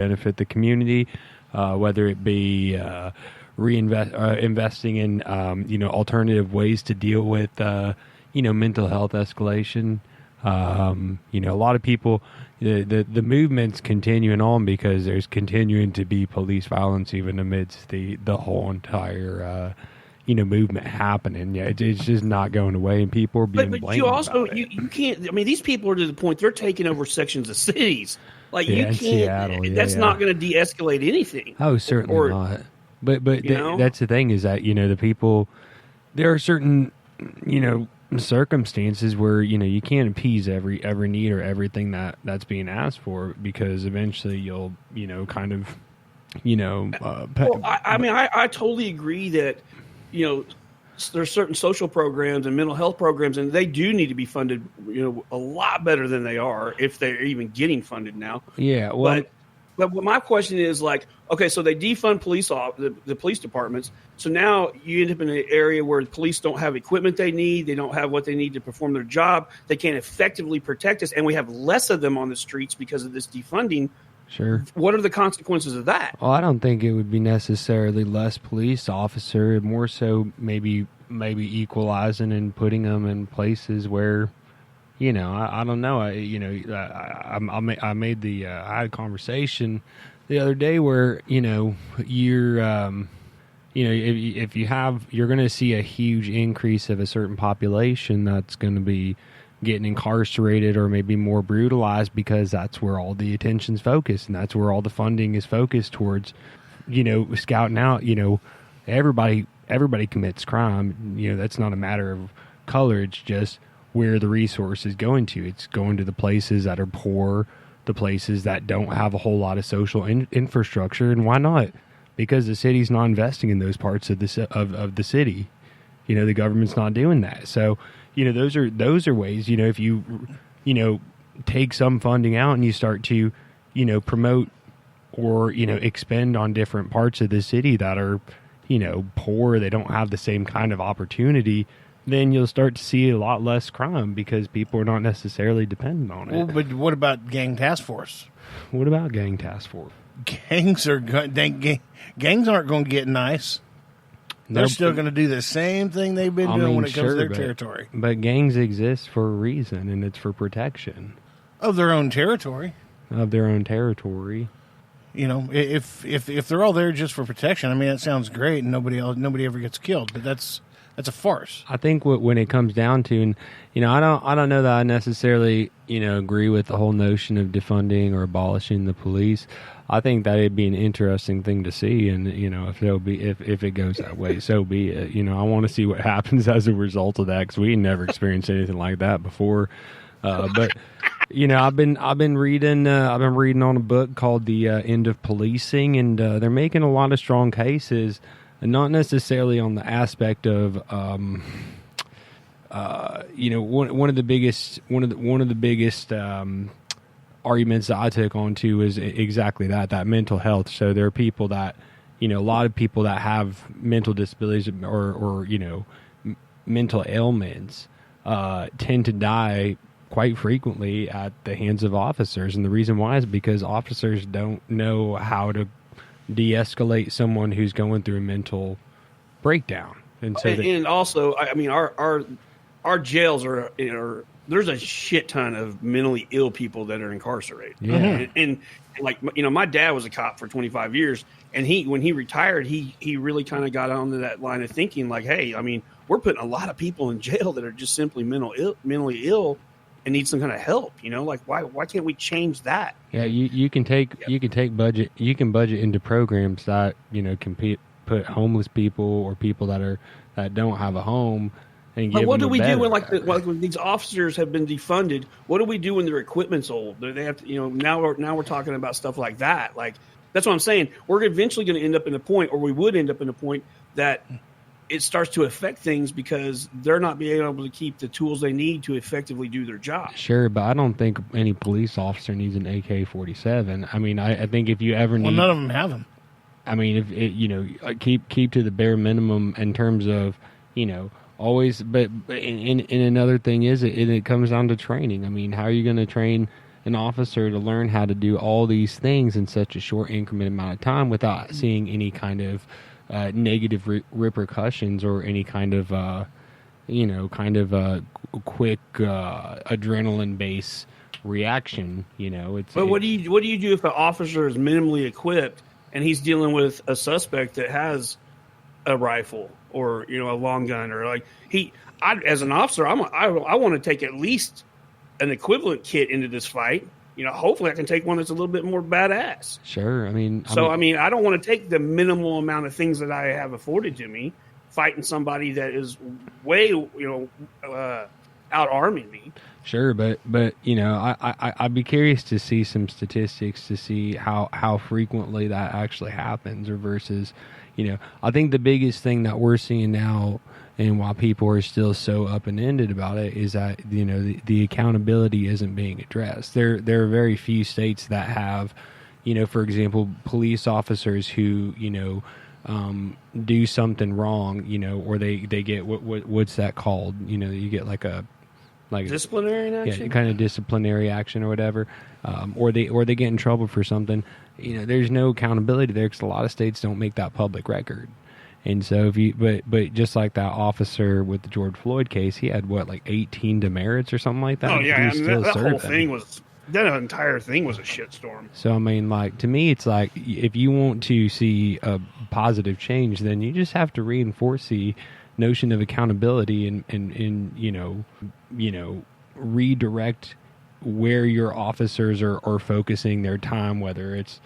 benefit the community, whether it be investing in alternative ways to deal with mental health escalation. A lot of people, the movement's continuing on because there's continuing to be police violence even amidst the whole entire movement happening. Yeah, it's just not going away, and people are being blamed. But you also you can't. I mean, these people are to the point they're taking over sections of cities. Like you can't. Seattle, that's not going to de-escalate anything. Oh, certainly not. But that's the thing is that the people, there are certain circumstances where you can't appease every need or everything that's being asked for, because eventually you'll kind of I totally agree that there's certain social programs and mental health programs, and they do need to be funded a lot better than they are, if they're even getting funded now. Yeah, well, but my question is, like, okay, so they defund the police departments. So now you end up in an area where the police don't have equipment they need. They don't have what they need to perform their job. They can't effectively protect us, and we have less of them on the streets because of this defunding. Sure. What are the consequences of that? Well, I don't think it would be necessarily less police officer. More so, maybe equalizing and putting them in places where, I don't know. I had a conversation the other day where you're you're going to see a huge increase of a certain population that's going to be getting incarcerated or maybe more brutalized, because that's where all the attention's focused, and that's where all the funding is focused towards, scouting out, everybody commits crime. That's not a matter of color. It's just where the resource is going to. It's going to the places that are poor, the places that don't have a whole lot of social infrastructure. And why not? Because the city's not investing in those parts of the city. The government's not doing that. So, those are ways, if you, take some funding out and you start to, promote or, expend on different parts of the city that are, poor, they don't have the same kind of opportunity, then you'll start to see a lot less crime because people are not necessarily dependent on it. Well, but what about gang task force? What about gang task force? Gangs aren't going to get nice. They're still going to do the same thing they've been doing when it comes to their territory. But gangs exist for a reason, and it's for protection of their own territory. If they're all there just for protection, I mean, that sounds great, and nobody ever gets killed. But that's a farce. I think when it comes down to, and I don't know that I necessarily agree with the whole notion of defunding or abolishing the police. I think that it'd be an interesting thing to see, and if it goes that way, so be it. I want to see what happens as a result of that, because we never experienced anything like that before. But I've been reading on a book called The End of Policing, and they're making a lot of strong cases, and not necessarily on the aspect of one of the biggest arguments that I took on to is exactly that mental health. So there are people that, a lot of people that have mental disabilities or mental ailments tend to die quite frequently at the hands of officers. And the reason why is because officers don't know how to de-escalate someone who's going through a mental breakdown. And so and also, I mean, our jails are there's a shit ton of mentally ill people that are incarcerated. Yeah. And like, my dad was a cop for 25 years, and when he retired, he really kind of got onto that line of thinking, like, hey, I mean, we're putting a lot of people in jail that are just simply mentally ill and need some kind of help. Like, why can't we change that? Yeah, you can budget into programs that can put homeless people or people that don't have a home. But what do we do when when these officers have been defunded? What do we do when their equipment's old? They have to, now we're talking about stuff like that. Like, that's what I'm saying. We're eventually going to end up in a point, or we would end up in a point that it starts to affect things because they're not being able to keep the tools they need to effectively do their job. Sure, but I don't think any police officer needs an AK-47. I mean, I think if you ever need, well, none of them have them. I mean, if it, keep to the bare minimum in terms of always. But and another thing is it comes down to training. I mean, how are you going to train an officer to learn how to do all these things in such a short increment amount of time without seeing any kind of negative repercussions or any kind of quick adrenaline base reaction. But what do you do if an officer is minimally equipped and he's dealing with a suspect that has a rifle or a long gun, or as an officer, I want to take at least an equivalent kit into this fight. Hopefully I can take one that's a little bit more badass. Sure. I don't want to take the minimal amount of things that I have afforded to me fighting somebody that is way, out-arming me. Sure, but I'd be curious to see some statistics to see how frequently that actually happens, or versus, I think the biggest thing that we're seeing now, and why people are still so up and ended about it, is that the accountability isn't being addressed. There are very few states that have, for example, police officers who do something wrong, or they get what's that called? You get like disciplinary action, kind of disciplinary action or whatever, or they get in trouble for something. There's no accountability there because a lot of states don't make that public record. And so but just like that officer with the George Floyd case, he had 18 demerits or something like that. Oh yeah, that whole thing was. That entire thing was a shitstorm. So, to me, it's like, if you want to see a positive change, then you just have to reinforce the notion of accountability and redirect where your officers are focusing their time, whether it's,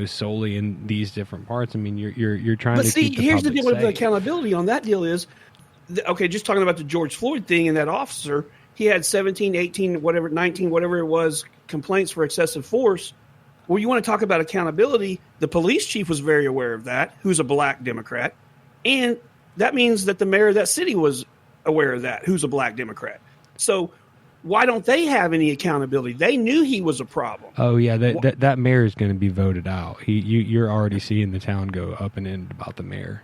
solely in these different parts. You're trying to keep the here's the public deal with safe. the accountability on that deal is, just talking about the George Floyd thing and that officer, he had 17, 18, 19, whatever it was, complaints for excessive force. Well, you want to talk about accountability. The police chief was very aware of that, who's a black Democrat. And that means that the mayor of that city was aware of that, who's a black Democrat. So why don't they have any accountability? They knew he was a problem. Oh, yeah, that mayor is going to be voted out. You're already seeing the town go up and in about the mayor.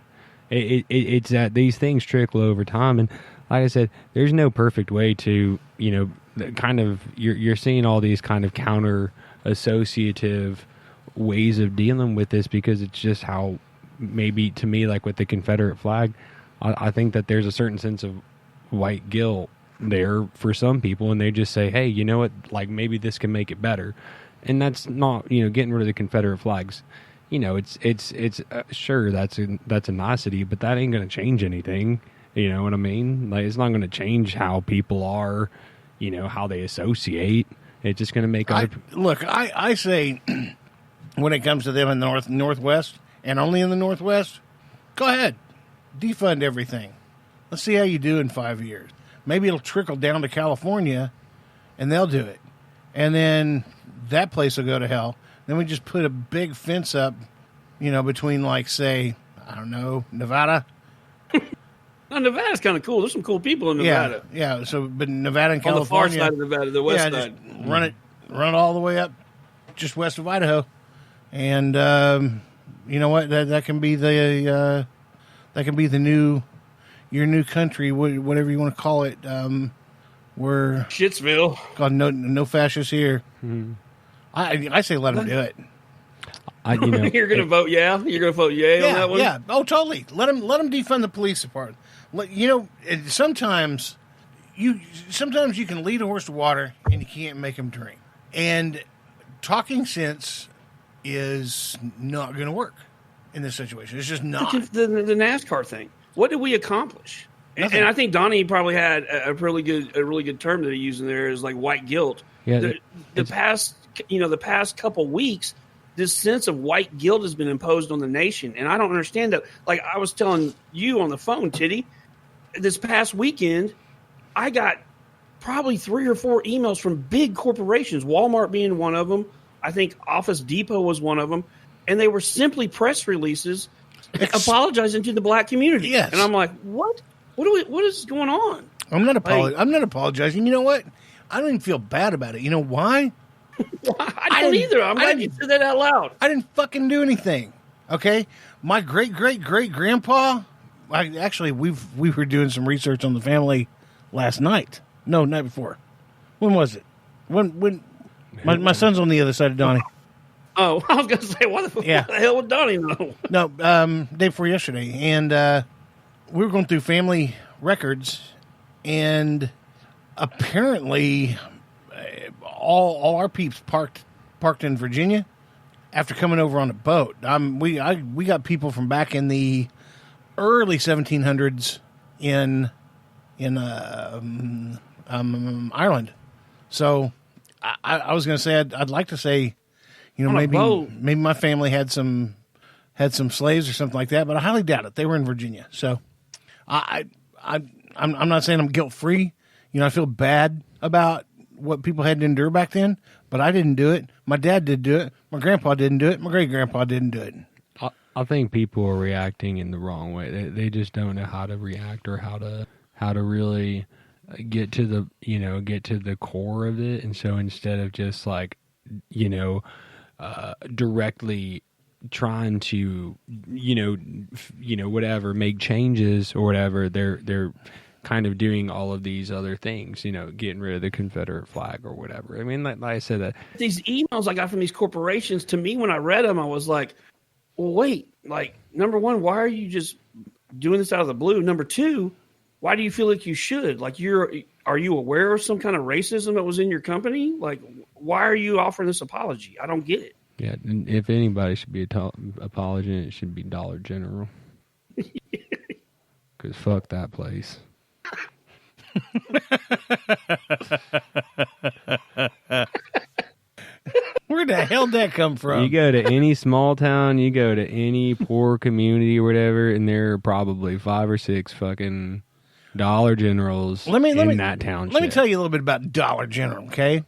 It's that these things trickle over time. And like I said, there's no perfect way to, you're seeing all these kind of counter associative ways of dealing with this, because it's just how, maybe to me, like with the Confederate flag, I think that there's a certain sense of white guilt there for some people, and they just say, hey, you know what, maybe this can make it better. And that's not, getting rid of the Confederate flags. It's sure that's a nicety, but that ain't going to change anything. You know what I mean? It's not going to change how people are, how they associate. It's just going to make I say, when it comes to them in the Northwest, and only in the Northwest, go ahead, defund everything. Let's see how you do in 5 years. Maybe it'll trickle down to California, and they'll do it. And then that place will go to hell. Then we just put a big fence up, between, say, I don't know, Nevada. No, Nevada's kind of cool. There's some cool people in Nevada. Yeah. So, but Nevada and California, on the far side of Nevada, the west side. Just run it all the way up, just west of Idaho, and you know what? That can be the your new country, whatever you want to call it. We're Shitsville. God, no fascists here. Mm-hmm. I say let them do it. You're going to vote yeah? You're going to vote yay on that one? Yeah. Oh, totally. Let them defund the police department. Sometimes you can lead a horse to water and you can't make him drink. And talking sense is not going to work in this situation. It's just not. The NASCAR thing. What did we accomplish? And I think Donnie probably had a really good term that he used in there is like white guilt. Yeah, the past couple weeks, this sense of white guilt has been imposed on the nation, and I don't understand that. Like I was telling you on the phone, Titty, this past weekend, I got probably 3 or 4 emails from big corporations, Walmart being one of them. I think Office Depot was one of them, and they were simply press releases apologizing to the black community. Yes. And I'm like, what? What is going on? I'm not apologizing. You know what? I don't even feel bad about it. You know why? I don't either. I'm glad you said that out loud. I didn't fucking do anything. Okay? My great-great-great-grandpa, we were doing some research on the family last night. No, night before. When was it? When My son's on the other side of Donnie. Oh, I was going to say, what the hell would Donnie know? No, day before yesterday, and we were going through family records, and apparently, all our peeps parked in Virginia after coming over on a boat. We got people from back in the early 1700s in Ireland. So I was going to say I'd like to say, maybe my family had some slaves or something like that, but I highly doubt it. They were in Virginia. So I'm not saying I'm guilt free. I feel bad about what people had to endure back then, but I didn't do it. My dad did do it. My grandpa didn't do it. My great grandpa didn't do it. I think people are reacting in the wrong way. They just don't know how to react or how to really get to the core of it. And so instead of just like, directly trying to, whatever, make changes or whatever, they're kind of doing all of these other things, getting rid of the Confederate flag or whatever. I mean, like I said, that these emails I got from these corporations, to me, when I read them, I was like, well, wait, like, number one, why are you just doing this out of the blue? Number two, why do you feel like you should? Like, are you aware of some kind of racism that was in your company? Like, why are you offering this apology? I don't get it. Yeah, and if anybody should be apologizing, it should be Dollar General. Because fuck that place. Where the hell did that come from? You go to any small town, you go to any poor community or whatever, and there are probably 5 or 6 fucking Dollar Generals in that township. Let me tell you a little bit about Dollar General, okay?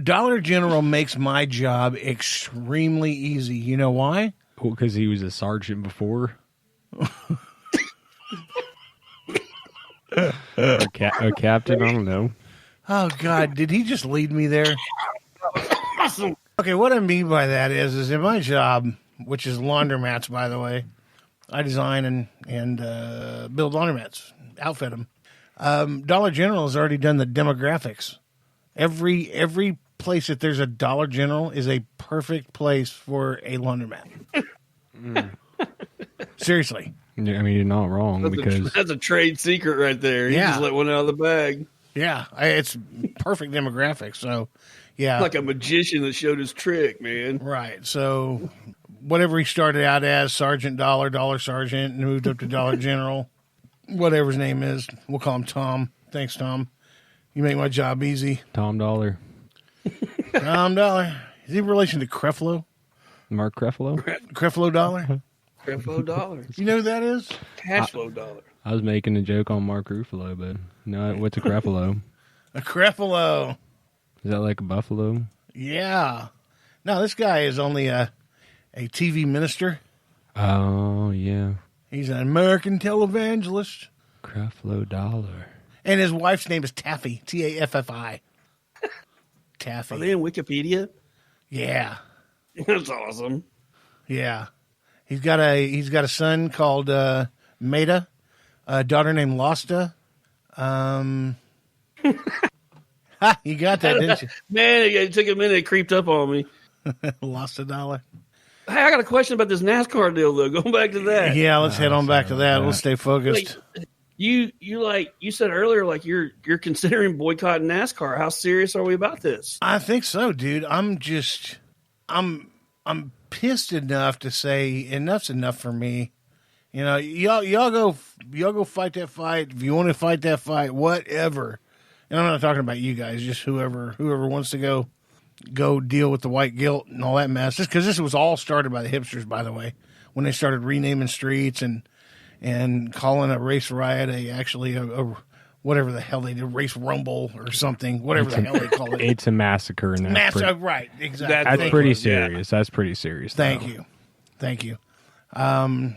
Dollar General makes my job extremely easy. You know why? Well, because he was a sergeant before. a captain, I don't know. Oh, God, did he just lead me there? Awesome. Okay, what I mean by that is in my job, which is laundromats, by the way, I design and build laundromats, outfit them. Dollar General has already done the demographics. Every place that there's a Dollar General is a perfect place for a laundromat. Seriously. Yeah, I mean, you're not wrong, because that's a trade secret right there. You just let one out of the bag. Yeah, it's perfect demographics. So, yeah, like a magician that showed his trick, man. Right. So, whatever he started out as, Sergeant Dollar, Dollar Sergeant, and moved up to Dollar General, whatever his name is, we'll call him Tom. Thanks, Tom. You make my job easy. Tom Dollar. Tom Dollar. Is he in relation to Creflo? Mark Creflo? Creflo Dollar? Creflo Dollar. You know who that is? Cashflow Dollar. I was making a joke on Mark Ruffalo, but no, what's a Creflo? A Creflo. Is that like a buffalo? Yeah. No, this guy is only a TV minister. Oh, yeah. He's an American televangelist. Creflo Dollar. And his wife's name is Taffy. Taffi. Taffy. Are they in Wikipedia? Yeah. That's awesome. Yeah. He's got a son called Maida, a daughter named Losta. You got that, didn't you? Man, it took a minute. It creeped up on me. Lost $1. Hey, I got a question about this NASCAR deal, though. Going back to that. Yeah, let's head on back to that. We'll stay focused. Like, you said earlier, like you're considering boycotting NASCAR. How serious are we about this? I think so, dude. I'm pissed enough to say enough's enough for me. Y'all go fight that fight. If you want to fight that fight, whatever. And I'm not talking about you guys, just whoever wants to go deal with the white guilt and all that mess. Just because this was all started by the hipsters, by the way, when they started renaming streets and calling a race riot a whatever the hell they did, race rumble or something, whatever the hell they call it. It's a massacre. And right, exactly. That's pretty serious. Yeah. That's pretty serious. Thank you. And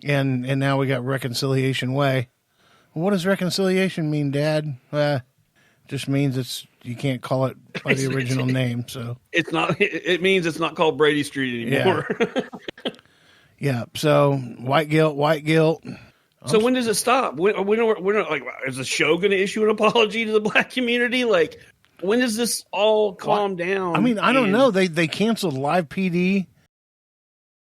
now we got Reconciliation Way. What does reconciliation mean, Dad? Just means you can't call it by the original name. So it's not. It means it's not called Brady Street anymore. Yeah. Yeah. So white guilt. So when does it stop? We're not like, is the show going to issue an apology to the black community? Like, when does this all calm down? I mean, I don't know. They canceled live PD